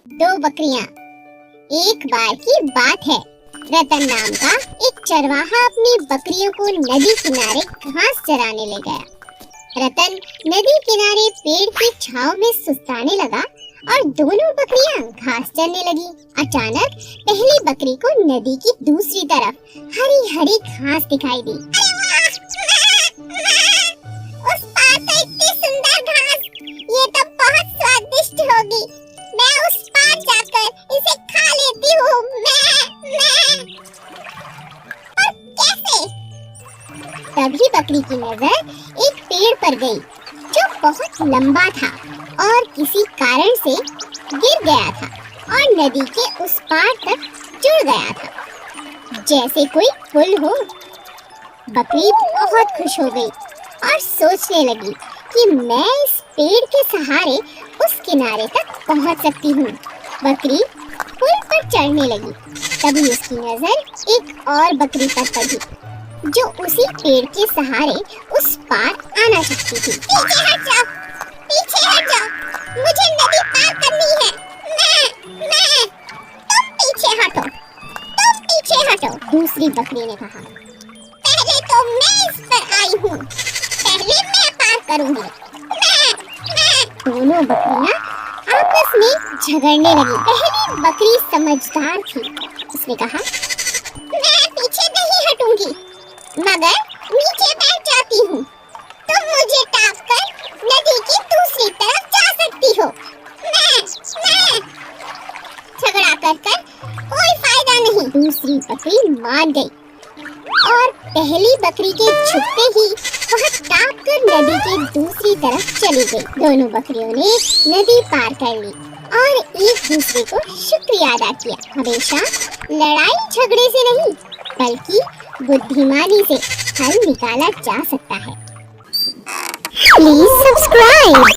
दो बकरियां। एक बार की बात है, रतन नाम का एक चरवाहा अपनी बकरियों को नदी किनारे घास चराने ले गया। रतन नदी किनारे पेड़ की छांव में सुस्ताने लगा और दोनों बकरियां घास चरने लगी। अचानक पहली बकरी को नदी की दूसरी तरफ हरी हरी घास दिखाई दी। उस पार तो इतनी सुंदर घास, ये तो बहुत स्वादिष्ट होगी। मैं उस पार जाकर इसे खा लेती हूँ। और कैसे? तभी बकरी की नजर एक पेड़ पर गई जो बहुत लंबा था और किसी कारण से गिर गया था और नदी के उस पार तक जुड़ गया था, जैसे कोई पुल हो। बकरी बहुत खुश हो गई और सोचने लगी कि मैं इस पेड़ के सहारे उस किनारे तक पहुंच सकती हूँ। बकरी पुल पर चढ़ने लगी। तभी उसकी नजर एक और बकरी पर पड़ी जो उसी पेड़ के सहारे उस पार आना चाहती थी। पीछे हट जाओ, पीछे हट जाओ, मुझे नदी पार करनी है। तुम पीछे हटो, तुम पीछे हटो, दूसरी बकरी ने कहा। पहले तो मैं इस पर आई हूँ, पहले मैं पार करूँगी। दोनों बकरियां आपस में झगड़ने लगी। पहली बकरी समझदार थी, उसने कहा, मैं पीछे नहीं हटूंगी, मगर नीचे बैठ जाती हूँ। तुम मुझे टाप कर नदी की दूसरी तरफ जा सकती हो। मैं झगड़ा कर कोई फायदा नहीं। दूसरी बकरी मान गई और पहली बकरी के छुपते ही वह टाप कर नदी के दूसरी तरफ चली गई। दोनों बकरियों ने नदी पार कर ली और एक दूसरे को शुक्रिया अदा किया। हमेशा लड़ाई झगड़े से नहीं, बल्कि बुद्धिमानी से हल निकाला जा सकता है। Please subscribe.